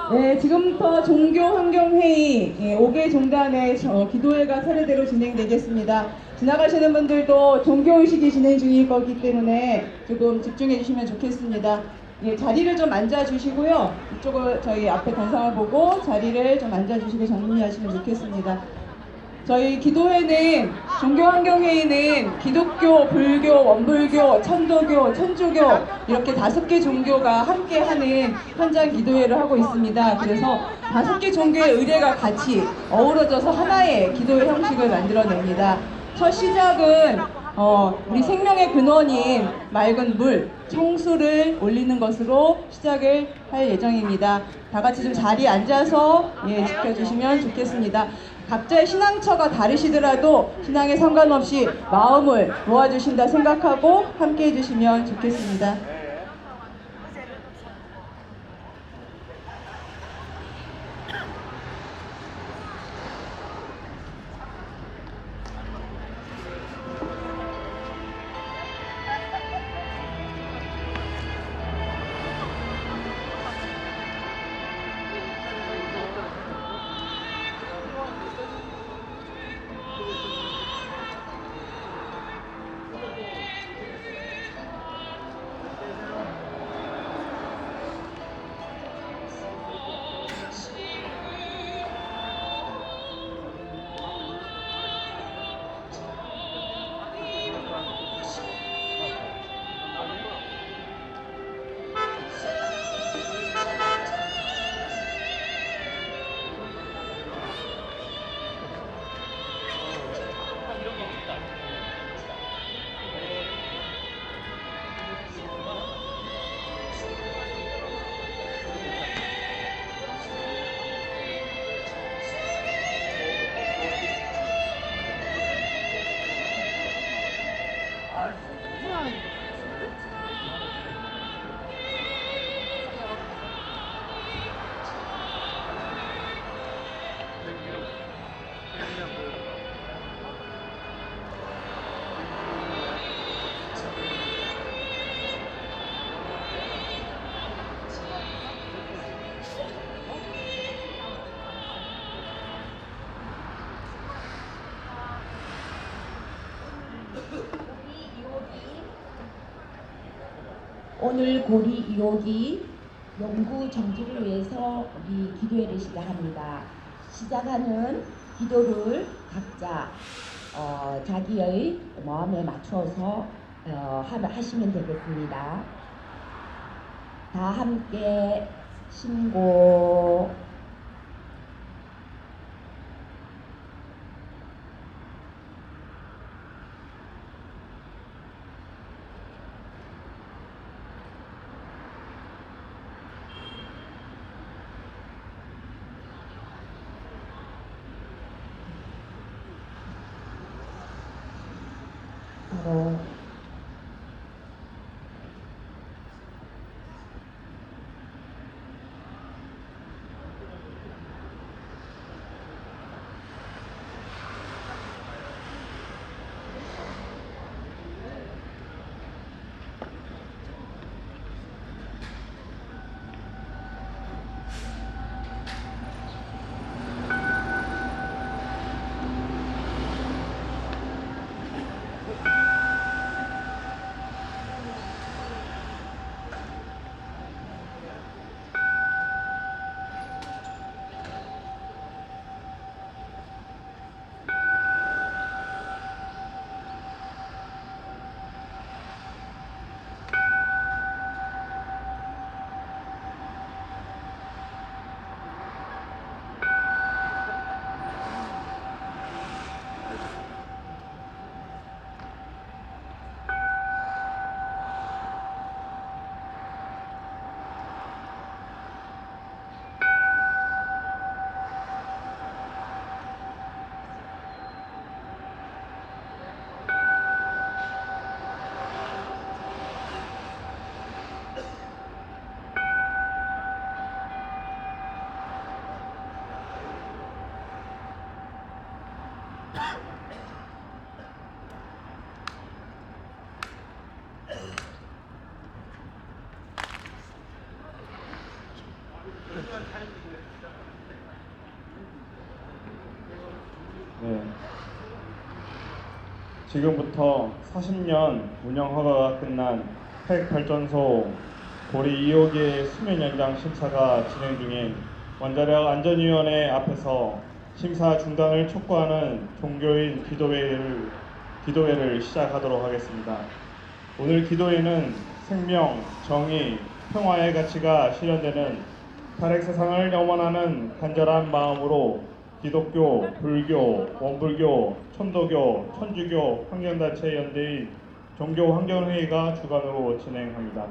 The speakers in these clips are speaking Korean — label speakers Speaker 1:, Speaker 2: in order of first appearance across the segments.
Speaker 1: 네, 지금부터 종교환경회의 5개 종단의 기도회가 차례대로 진행되겠습니다. 지나가시는 분들도 종교의식이 진행 중일 거기 때문에 조금 집중해 주시면 좋겠습니다. 예, 자리를 좀 앉아주시고요. 이쪽을 저희 앞에 단상을 보고 자리를 좀 앉아주시고 정리하시면 좋겠습니다. 저희 기도회는 종교환경회의는 기독교, 불교, 원불교, 천도교, 천주교 이렇게 5개 종교가 함께하는 현장 기도회를 하고 있습니다. 그래서 5개 종교의 의례가 같이 어우러져서 하나의 기도회 형식을 만들어냅니다. 첫 시작은 우리 생명의 근원인 맑은 물, 청수를 올리는 것으로 시작을 할 예정입니다. 다 같이 좀 자리에 앉아서 지켜주시면 좋겠습니다. 각자의 신앙처가 다르시더라도 신앙에 상관없이 마음을 모아주신다 생각하고 함께 해주시면 좋겠습니다.
Speaker 2: 오늘 고리 2호기 영구 정지를 위해서 우리 기도회를 시작합니다. 시작하는 기도를 각자 자기의 마음에 맞춰서 하시면 되겠습니다. 다 함께 신고. 바로
Speaker 3: 네. 지금부터 40년 운영 허가가 끝난 핵발전소 고리 2호기의 수면 연장 심사가 진행 중인 원자력 안전위원회 앞에서 심사 중단을 촉구하는 종교인 기도회를 시작하도록 하겠습니다. 오늘 기도회는 생명, 정의, 평화의 가치가 실현되는 탈핵 세상을 염원하는 간절한 마음으로 기독교, 불교, 원불교, 천도교, 천주교 환경단체 연대의 종교환경회의가 주관으로 진행합니다.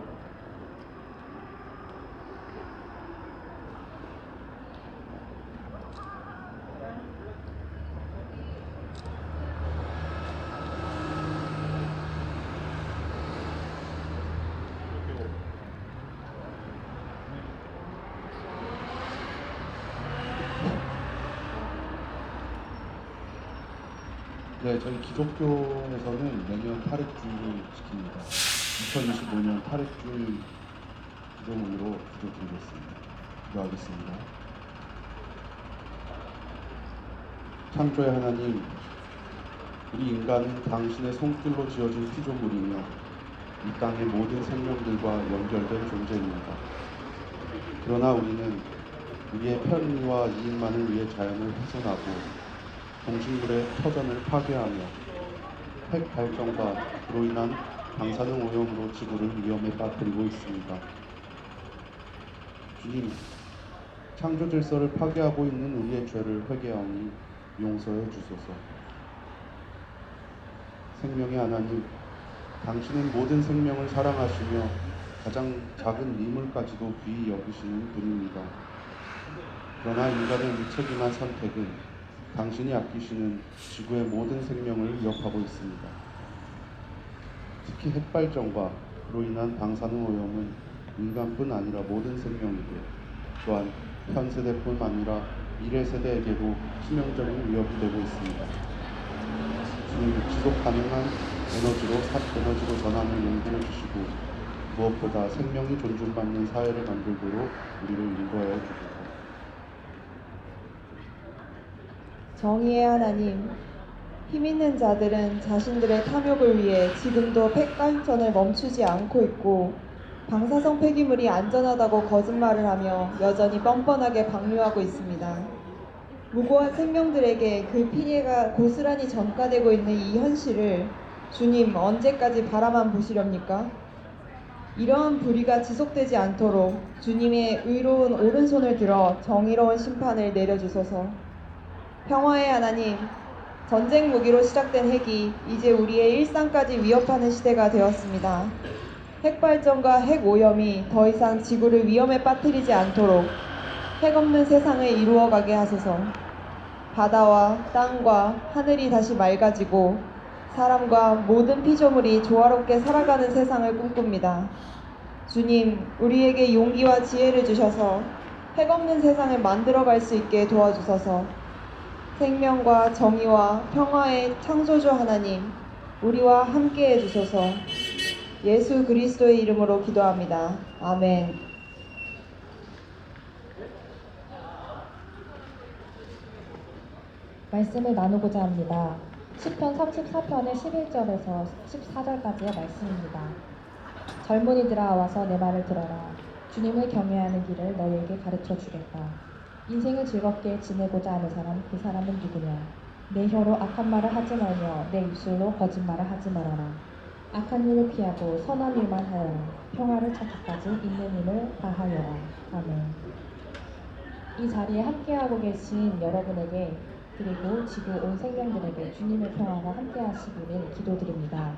Speaker 4: 네, 저희 기독교에서는 매년 탈핵주의를 지킵니다. 2025년 탈핵주의 기도문으로 기도드리겠습니다. 기도하겠습니다. 창조의 하나님, 우리 인간은 당신의 손길로 지어진 피조물이며 이 땅의 모든 생명들과 연결된 존재입니다. 그러나 우리는 우리의 편의와 이익만을 위해 자연을 훼손하고 동식물의 터전을 파괴하며 핵 발전과 그로 인한 방사능 오염으로 지구를 위험에 빠뜨리고 있습니다. 주님, 창조 질서를 파괴하고 있는 우리의 죄를 회개하오니 용서해 주소서. 생명의 하나님, 당신은 모든 생명을 사랑하시며 가장 작은 미물까지도 귀히 여기시는 분입니다. 그러나 인간의 무책임한 선택은 당신이 아끼시는 지구의 모든 생명을 위협하고 있습니다. 특히 핵발전과 그로 인한 방사능 오염은 인간뿐 아니라 모든 생명에게, 또한 현 세대뿐 아니라 미래 세대에게도 치명적인 위협이 되고 있습니다. 주님, 지속 가능한 에너지로 전환을 용기를 주시고 무엇보다 생명이 존중받는 사회를 만들도록 우리를 인도하여 주소서.
Speaker 5: 정의의 하나님, 힘있는 자들은 자신들의 탐욕을 위해 지금도 핵발전을 멈추지 않고 있고 방사성 폐기물이 안전하다고 거짓말을 하며 여전히 뻔뻔하게 방류하고 있습니다. 무고한 생명들에게 그 피해가 고스란히 전가되고 있는 이 현실을 주님 언제까지 바라만 보시렵니까? 이러한 불의가 지속되지 않도록 주님의 의로운 오른손을 들어 정의로운 심판을 내려주소서. 평화의 하나님, 전쟁 무기로 시작된 핵이 이제 우리의 일상까지 위협하는 시대가 되었습니다. 핵발전과 핵오염이 더 이상 지구를 위험에 빠뜨리지 않도록 핵 없는 세상을 이루어가게 하소서. 바다와 땅과 하늘이 다시 맑아지고 사람과 모든 피조물이 조화롭게 살아가는 세상을 꿈꿉니다. 주님, 우리에게 용기와 지혜를 주셔서 핵 없는 세상을 만들어갈 수 있게 도와주소서. 생명과 정의와 평화의 창조주 하나님, 우리와 함께 해주소서. 예수 그리스도의 이름으로 기도합니다. 아멘.
Speaker 6: 말씀을 나누고자 합니다. 시편 34편의 11절에서 14절까지의 말씀입니다. 젊은이들아 와서 내 말을 들어라. 주님을 경외하는 길을 너희에게 가르쳐 주겠다. 인생을 즐겁게 지내고자 하는 사람, 그 사람은 누구냐? 내 혀로 악한 말을 하지 말며 내 입술로 거짓말을 하지 말아라. 악한 일을 피하고 선한 일만 하여라. 평화를 찾기까지 있는 힘을 다하여라. 아멘. 이 자리에 함께하고 계신 여러분에게 그리고 지구 온 생명들에게 주님의 평화가 함께하시기를 기도드립니다.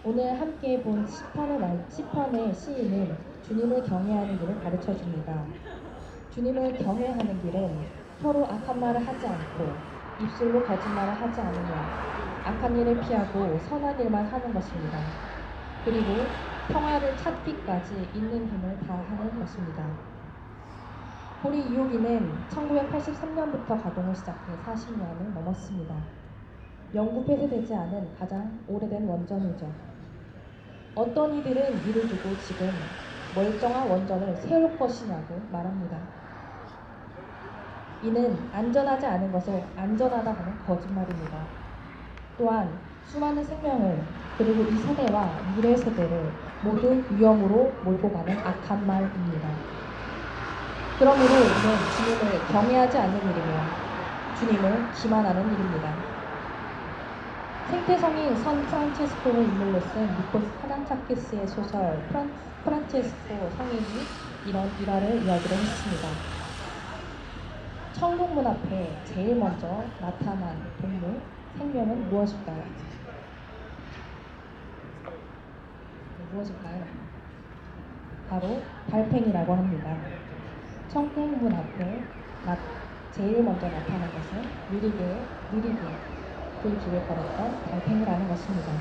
Speaker 6: 오늘 함께 본 시편의 시인은 주님을 경외하는 길을 가르쳐줍니다. 주님을 경외하는 길은 혀로 악한 말을 하지 않고 입술로 거짓말을 하지 않으며 악한 일을 피하고 선한 일만 하는 것입니다. 그리고 평화를 찾기까지 있는 힘을 다하는 것입니다. 고리 2호기는 1983년부터 가동을 시작해 40년을 넘었습니다. 영구 폐쇄되지 않은 가장 오래된 원전이죠. 어떤 이들은 이를 두고 지금 멀쩡한 원전을 세울 것이냐고 말합니다. 이는 안전하지 않은 것을 안전하다고 하는 거짓말입니다. 또한 수많은 생명을 그리고 이 세대와 미래 세대를 모두 위험으로 몰고 가는 악한 말입니다. 그러므로 이는 주님을 경외하지 않는 일이며 주님을 기만하는 일입니다. 생태성인 선 프란체스코를 인물로 쓴 니코스 파란차키스의 소설 프란체스코 성인이 이런 일화를 이야기를 했습니다. 천국 문 앞에 제일 먼저 나타난 동물, 생명은 무엇일까요? 무엇일까요? 바로 달팽이라고 합니다. 천국 문 앞에 제일 먼저 나타난 것은 느리게 그 길을 걸었던 달팽이라는 것입니다.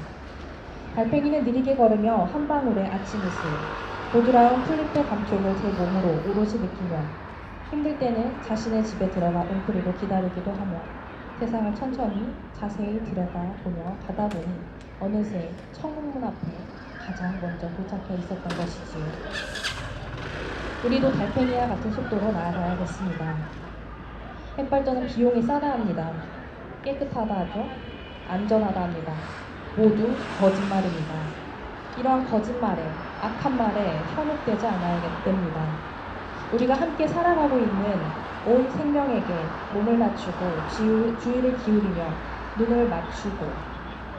Speaker 6: 달팽이는 느리게 걸으며 한 방울의 아침 이슬, 보드라운 풀잎의 감촉을 제 몸으로 오롯이 느끼며 힘들 때는 자신의 집에 들어가 웅크리고 기다리기도 하며 세상을 천천히 자세히 들여다보며 가다 보니 어느새 천국문 앞에 가장 먼저 도착해 있었던 것이지요. 우리도 달팽이와 같은 속도로 나아가야겠습니다. 핵발전은 비용이 싸다 합니다. 깨끗하다 하죠. 안전하다 합니다. 모두 거짓말입니다. 이러한 거짓말에, 악한 말에 현혹되지 않아야 됩니다. 우리가 함께 살아가고 있는 온 생명에게 몸을 낮추고 주의를 기울이며 눈을 맞추고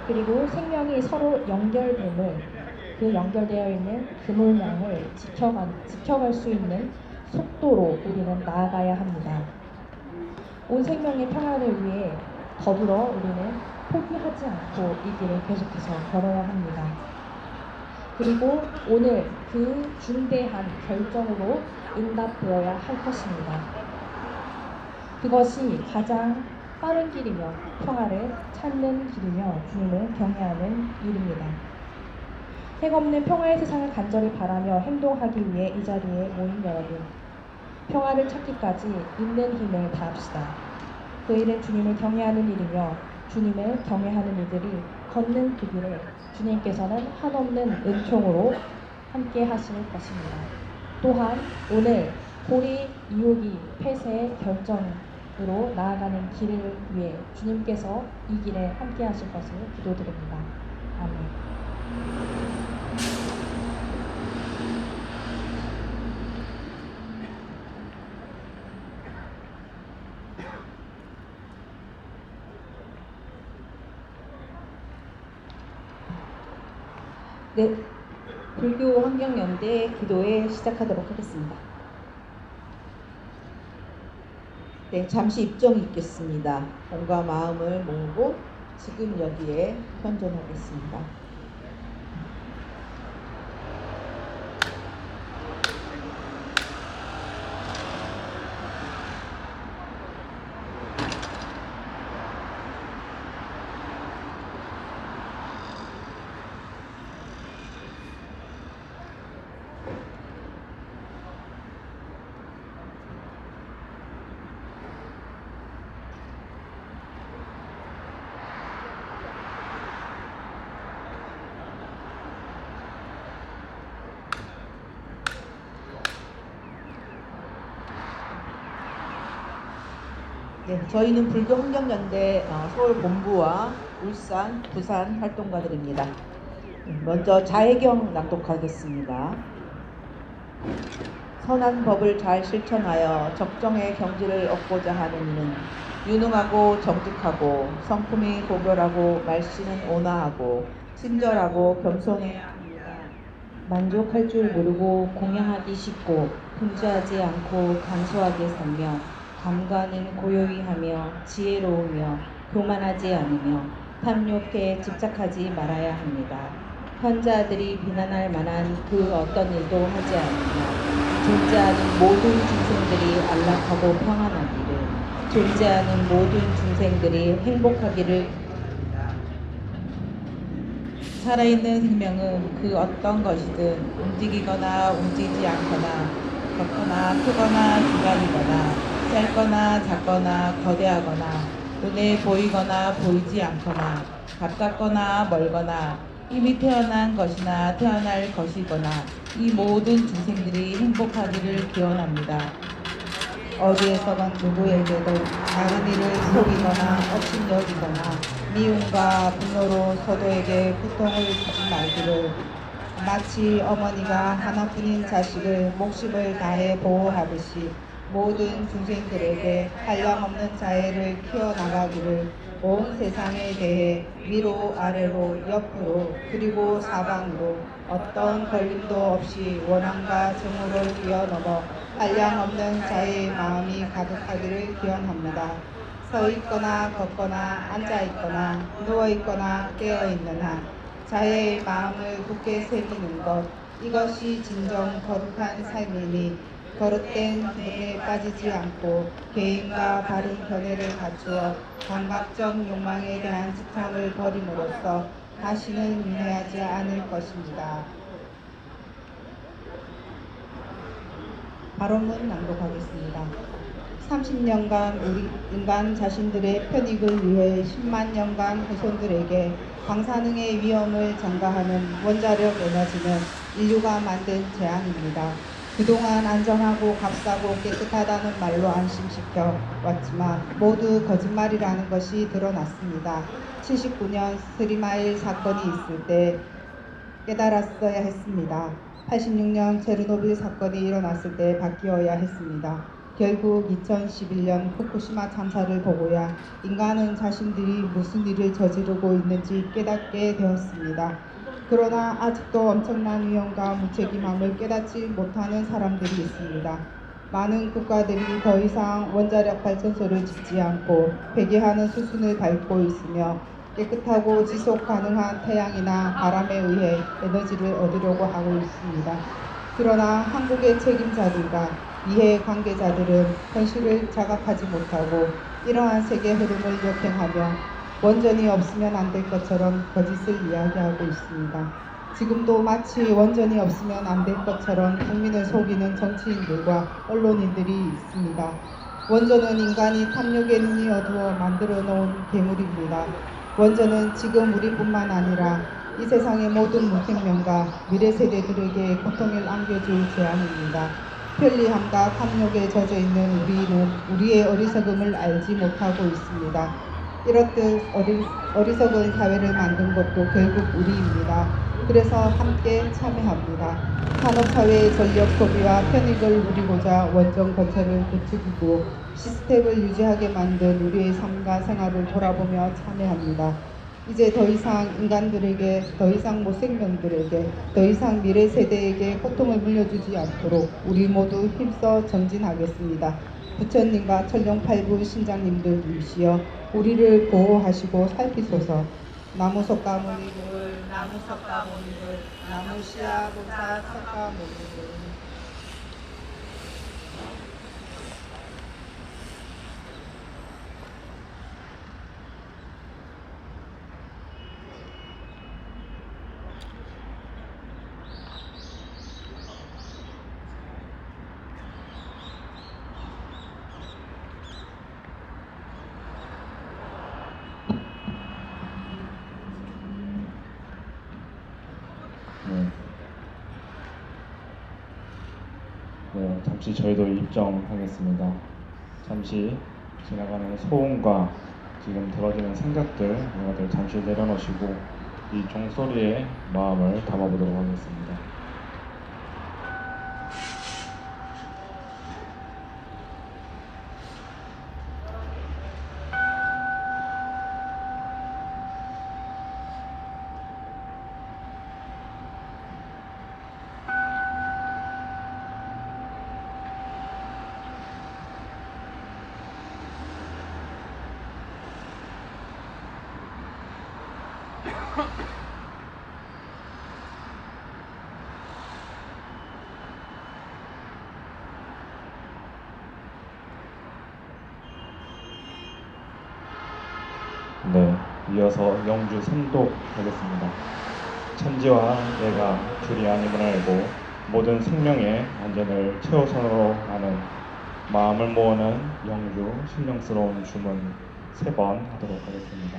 Speaker 6: 그리고 생명이 서로 연결됨을 그 연결되어 있는 그물망을 지켜갈 수 있는 속도로 우리는 나아가야 합니다. 온 생명의 평화를 위해 더불어 우리는 포기하지 않고 이 길을 계속해서 걸어야 합니다. 그리고 오늘 그 중대한 결정으로 응답되어야 할 것입니다. 그것이 가장 빠른 길이며 평화를 찾는 길이며 주님을 경외하는 일입니다. 핵없는 평화의 세상을 간절히 바라며 행동하기 위해 이 자리에 모인 여러분, 평화를 찾기까지 있는 힘을 다합시다. 그 일은 주님을 경외하는 일이며 주님을 경외하는 이들이 걷는 그 길을 주님께서는 한없는 은총으로 함께 하실 것입니다. 또한 오늘 고리 이호기 폐쇄의 결정으로 나아가는 길을 위해 주님께서 이 길에 함께 하실 것을 기도드립니다. 아멘.
Speaker 7: 네, 불교 환경연대 기도회 시작하도록 하겠습니다. 네, 잠시 입정이 있겠습니다. 몸과 마음을 모으고 지금 여기에 현존하겠습니다. 네, 저희는 불교 환경연대 서울 본부와 울산, 부산 활동가들입니다. 먼저 자해경 낭독하겠습니다. 선한 법을 잘 실천하여 적정의 경지를 얻고자 하는 이는 유능하고 정직하고 성품이 고결하고 말씨는 온화하고 친절하고 겸손해야 합니다. 만족할 줄 모르고 공양하기 쉽고 분주하지 않고 간소하게 살며 감관은 고요히 하며 지혜로우며 교만하지 않으며 탐욕에 집착하지 말아야 합니다. 현자들이 비난할 만한 그 어떤 일도 하지 않으며 존재하는 모든 중생들이 안락하고 평안하기를, 존재하는 모든 중생들이 행복하기를. 살아있는 생명은 그 어떤 것이든 움직이거나 움직이지 않거나 걷거나 크거나 기관이거나 짧거나 작거나 거대하거나 눈에 보이거나 보이지 않거나 가깝거나 멀거나 이미 태어난 것이나 태어날 것이거나 이 모든 중생들이 행복하기를 기원합니다.
Speaker 5: 어디에서건 누구에게도 다른 이를 속이거나 업신여기거나 미움과 분노로 서로에게 고통을 주지 말기를. 마치 어머니가 하나뿐인 자식을 목숨을 다해 보호하듯이 모든 중생들에게 한량없는 자애를 키워나가기를. 온 세상에 대해 위로 아래로 옆으로 그리고 사방으로 어떤 걸림도 없이 원한과 정으로 뛰어넘어 한량없는 자애의 마음이 가득하기를 기원합니다. 서 있거나 걷거나 앉아 있거나 누워 있거나 깨어 있는 한 자애의 마음을 굳게 새기는 것, 이것이 진정 거룩한 삶이니 거릇된 기능에 빠지지 않고 개인과 바른 견해를 갖추어 감각적 욕망에 대한 집착을 버림으로써 다시는 윤회하지 않을 것입니다. 발언문 낭독하겠습니다. 30년간 우리 인간 자신들의 편익을 위해 10만 년간 후손들에게 방사능의 위험을 전가하는 원자력 에너지는 인류가 만든 재앙입니다. 그동안 안전하고 값싸고 깨끗하다는 말로 안심시켜 왔지만 모두 거짓말이라는 것이 드러났습니다. 79년 스리마일 사건이 있을 때 깨달았어야 했습니다. 86년 체르노빌 사건이 일어났을 때 바뀌어야 했습니다. 결국 2011년 후쿠시마 참사를 보고야 인간은 자신들이 무슨 일을 저지르고 있는지 깨닫게 되었습니다. 그러나 아직도 엄청난 위험과 무책임함을 깨닫지 못하는 사람들이 있습니다. 많은 국가들이 더 이상 원자력 발전소를 짓지 않고 폐기하는 수순을 밟고 있으며 깨끗하고 지속 가능한 태양이나 바람에 의해 에너지를 얻으려고 하고 있습니다. 그러나 한국의 책임자들과 이해 관계자들은 현실을 자각하지 못하고 이러한 세계 흐름을 역행하며 원전이 없으면 안 될 것처럼 거짓을 이야기하고 있습니다. 지금도 마치 원전이 없으면 안 될 것처럼 국민을 속이는 정치인들과 언론인들이 있습니다. 원전은 인간이 탐욕에 눈이 어두워 만들어 놓은 괴물입니다. 원전은 지금 우리뿐만 아니라 이 세상의 모든 무생명과 미래 세대들에게 고통을 안겨줄 재앙입니다. 편리함과 탐욕에 젖어 있는 우리는 우리의 어리석음을 알지 못하고 있습니다. 이렇듯 어리석은 사회를 만든 것도 결국 우리입니다. 그래서 함께 참여합니다. 산업사회의 전력 소비와 편익을 누리고자 원전 건설을 부추기고 시스템을 유지하게 만든 우리의 삶과 생활을 돌아보며 참여합니다. 이제 더 이상 인간들에게, 더 이상 모생명들에게, 더 이상 미래 세대에게 고통을 물려주지 않도록 우리 모두 힘써 전진하겠습니다. 부처님과 천룡팔부 신장님들이시여 우리를 보호하시고 살피소서. 나무석가모니들, 나무석가모니들, 나무시아보사 석가모니들.
Speaker 3: 네, 잠시 저희도 입정하겠습니다. 잠시 지나가는 소음과 지금 들어지는 생각들, 이것들 잠시 내려놓으시고 이 종소리에 마음을 담아보도록 하겠습니다. 네, 이어서 영주 선독하겠습니다. 천지와 내가 둘이 아님을 알고 모든 생명의 안전을 최우선으로 하는 마음을 모으는 영주 신령스러운 주문 3번 하도록 하겠습니다.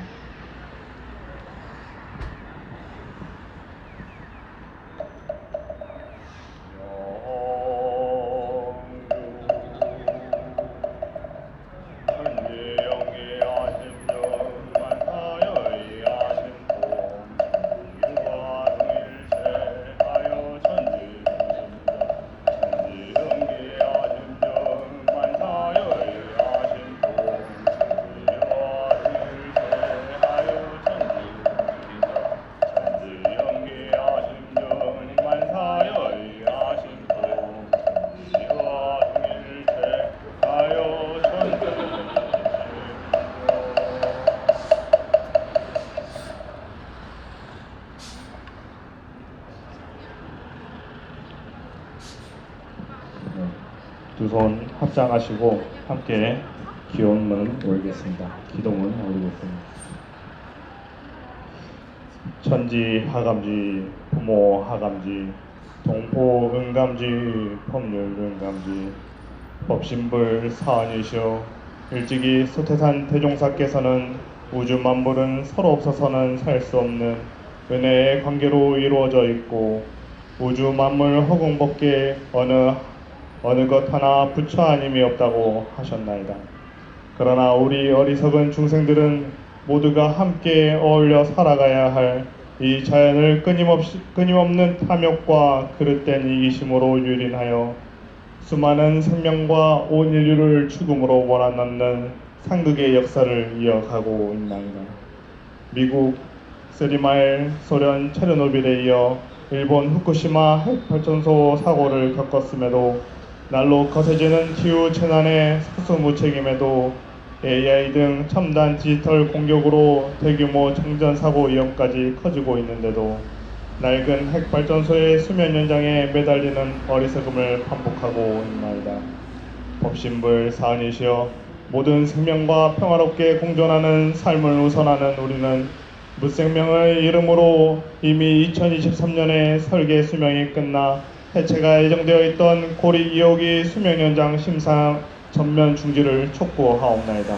Speaker 3: 두 손 합장하시고 함께 기원문 올리겠습니다. 기도문 올리겠습니다. 천지 하감지 부모 하감지 동포 은감지 법률 은감지 법신불 사원이시오 일찍이 소태산 대종사께서는 우주 만물은 서로 없어서는 살 수 없는 은혜의 관계로 이루어져 있고 우주 만물 허공밖에 어느 것 하나 부처 아님이 없다고 하셨나이다. 그러나 우리 어리석은 중생들은 모두가 함께 어울려 살아가야 할 이 자연을 끊임없는 탐욕과 그릇된 이기심으로 유린하여 수많은 생명과 온 인류를 죽음으로 몰아넣는 상극의 역사를 이어가고 있나이다. 미국 쓰리마일, 소련 체르노빌에 이어 일본 후쿠시마 핵발전소 사고를 겪었음에도 날로 거세지는 기후 재난의 속수무책임에도 AI 등 첨단 디지털 공격으로 대규모 정전 사고 위험까지 커지고 있는데도 낡은 핵발전소의 수면 연장에 매달리는 어리석음을 반복하고 있나이다. 법신불 사은이시여 모든 생명과 평화롭게 공존하는 삶을 우선하는 우리는 무생명의 이름으로 이미 2023년에 설계 수명이 끝나 해체가 예정되어 있던 고리 2호기 수명 연장 심사 전면 중지를 촉구하옵나이다.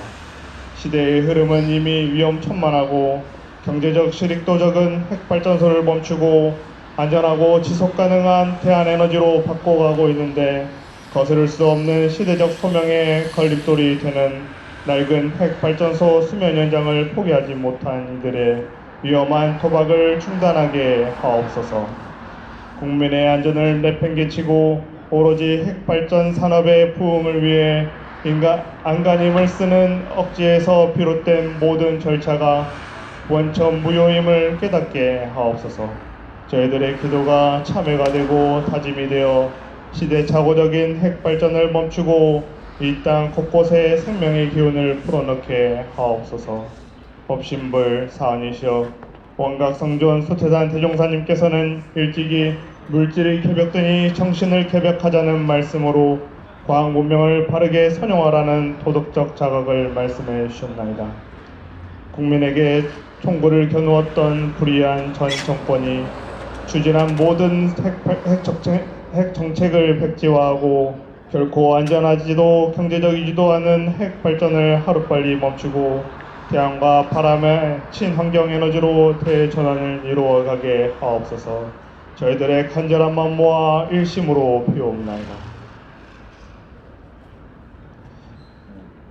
Speaker 3: 시대의 흐름은 이미 위험천만하고 경제적 실익도 적은 핵발전소를 멈추고 안전하고 지속가능한 대한에너지로 바꿔가고 있는데 거스를 수 없는 시대적 소명의 걸림돌이 되는 낡은 핵발전소 수면 연장을 포기하지 못한 이들의 위험한 도박을 중단하게 하옵소서. 국민의 안전을 내팽개치고 오로지 핵발전 산업의 부흥을 위해 안간힘을 쓰는 억지에서 비롯된 모든 절차가 원천 무효임을 깨닫게 하옵소서. 저희들의 기도가 참회가 되고 다짐이 되어 시대착오적인 핵발전을 멈추고 이 땅 곳곳에 생명의 기운을 불어넣게 하옵소서. 법신불 사은이시여 원각성존 소태산 대종사님께서는 일찍이 물질이 개벽되니 정신을 개벽하자는 말씀으로 과학 문명을 바르게 선용하라는 도덕적 자각을 말씀해 주셨나이다. 국민에게 총구를 겨누었던 불의한 전 정권이 추진한 모든 핵 정책을 백지화하고 결코 안전하지도 경제적이지도 않은 핵 발전을 하루빨리 멈추고 태양과 바람의 친환경 에너지로 대전환을 이루어가게 하옵소서. 저희들의 간절한 마음 모아 일심으로 비옵나이다.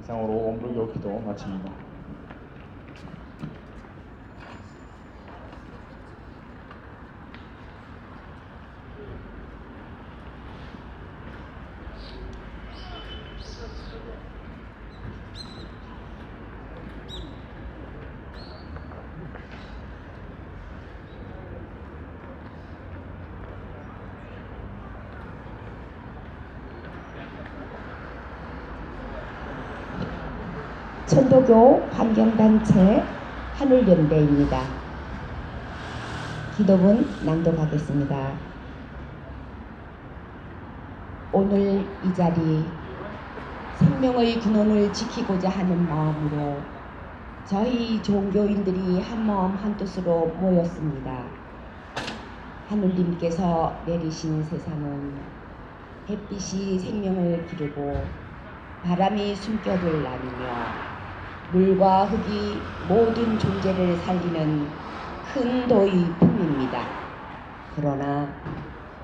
Speaker 3: 이상으로 원불교 기도 마칩니다.
Speaker 2: 천도교 환경단체 하늘연대입니다. 기도문 낭독하겠습니다. 오늘 이 자리 생명의 근원을 지키고자 하는 마음으로 저희 종교인들이 한마음 한뜻으로 모였습니다. 하늘님께서 내리신 세상은 햇빛이 생명을 기르고 바람이 숨결을 나누며 물과 흙이 모든 존재를 살리는 큰 도의 품입니다. 그러나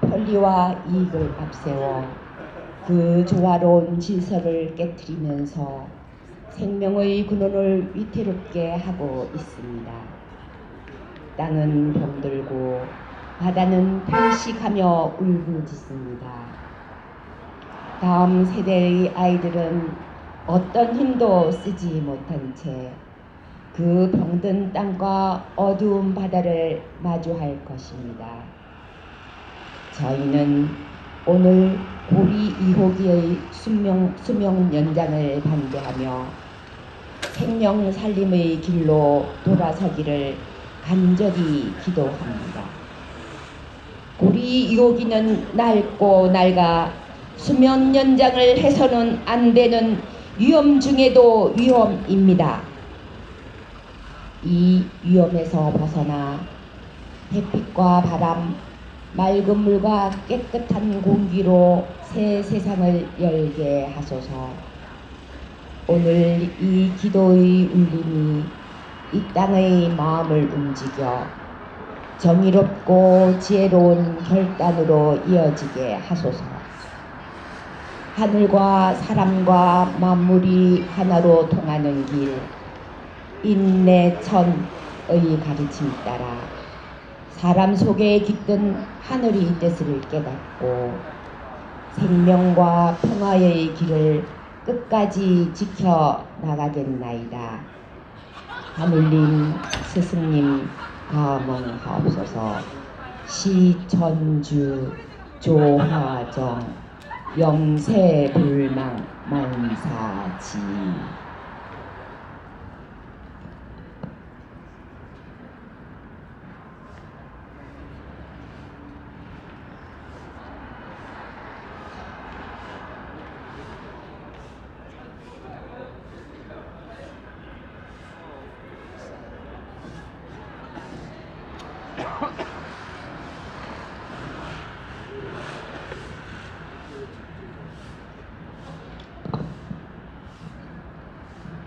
Speaker 2: 편리와 이익을 앞세워 그 조화로운 질서를 깨트리면서 생명의 근원을 위태롭게 하고 있습니다. 땅은 병들고 바다는 탄식하며 울부짖습니다. 다음 세대의 아이들은 어떤 힘도 쓰지 못한 채 그 병든 땅과 어두운 바다를 마주할 것입니다. 저희는 오늘 고리 2호기의 수명 연장을 반대하며 생명 살림의 길로 돌아서기를 간절히 기도합니다. 고리 2호기는 낡고 낡아 수면 연장을 해서는 안 되는 위험 중에도 위험입니다. 이 위험에서 벗어나 햇빛과 바람, 맑은 물과 깨끗한 공기로 새 세상을 열게 하소서. 오늘 이 기도의 울림이 이 땅의 마음을 움직여 정의롭고 지혜로운 결단으로 이어지게 하소서. 하늘과 사람과 만물이 하나로 통하는 길, 인내천의 가르침 따라 사람 속에 깃든 하늘의 뜻을 깨닫고 생명과 평화의 길을 끝까지 지켜 나가겠나이다. 하늘님 스승님 감언하옵소서. 시천주 조화정 영세불망 만사지.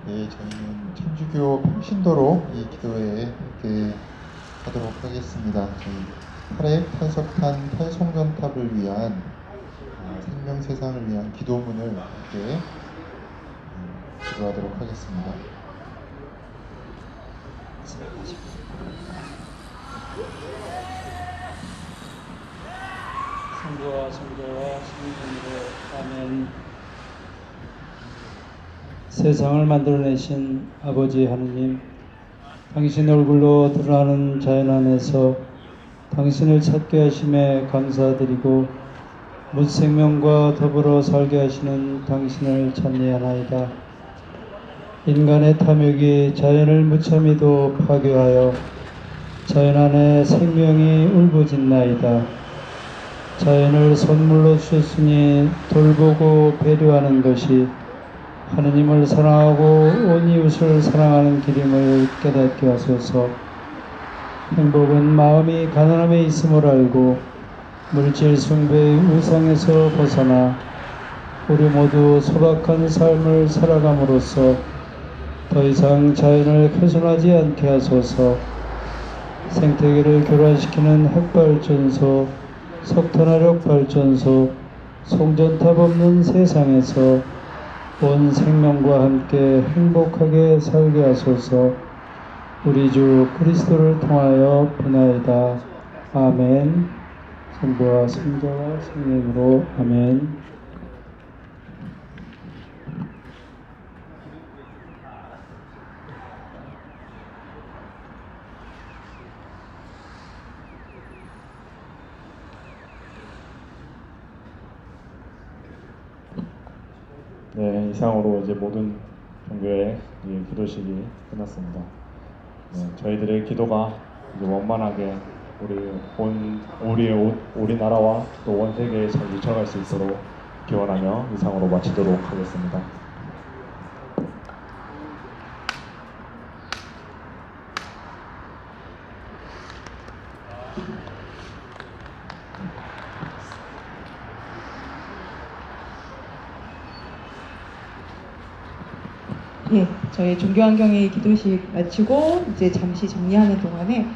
Speaker 8: 네, 저희는 천주교 평신도로 이 기도회에 함께 하도록 하겠습니다. 저희 팔획 탈석탄 탈송전탑을 위한 생명 세상을 위한 기도문을 함께 기도하도록 하겠습니다.
Speaker 9: 성부와 성자와 성령으로 아멘. 세상을 만들어내신 아버지 하느님, 당신 얼굴로 드러나는 자연 안에서 당신을 찾게 하심에 감사드리고 무생명과 더불어 살게 하시는 당신을 찬미하나이다. 인간의 탐욕이 자연을 무참히도 파괴하여 자연 안에 생명이 울부짖나이다. 자연을 선물로 주셨으니 돌보고 배려하는 것이 하느님을 사랑하고 온 이웃을 사랑하는 길임을 깨닫게 하소서. 행복은 마음이 가난함에 있음을 알고 물질 숭배의 우상에서 벗어나 우리 모두 소박한 삶을 살아감으로써 더 이상 자연을 훼손하지 않게 하소서. 생태계를 교란시키는 핵발전소, 석탄화력 발전소, 송전탑 없는 세상에서 온 생명과 함께 행복하게 살게 하소서. 우리 주 그리스도를 통하여 비나이다. 아멘. 성부와 성자와 성령으로 아멘.
Speaker 3: 네, 이상으로 이제 모든 종교의 기도식이 끝났습니다. 네, 저희들의 기도가 이제 원만하게 우리 나라와 또 온 세계에 잘 미쳐갈 수 있도록 기원하며 이상으로 마치도록 하겠습니다.
Speaker 1: 예, 저희 종교환경의 기도식 마치고 이제 잠시 정리하는 동안에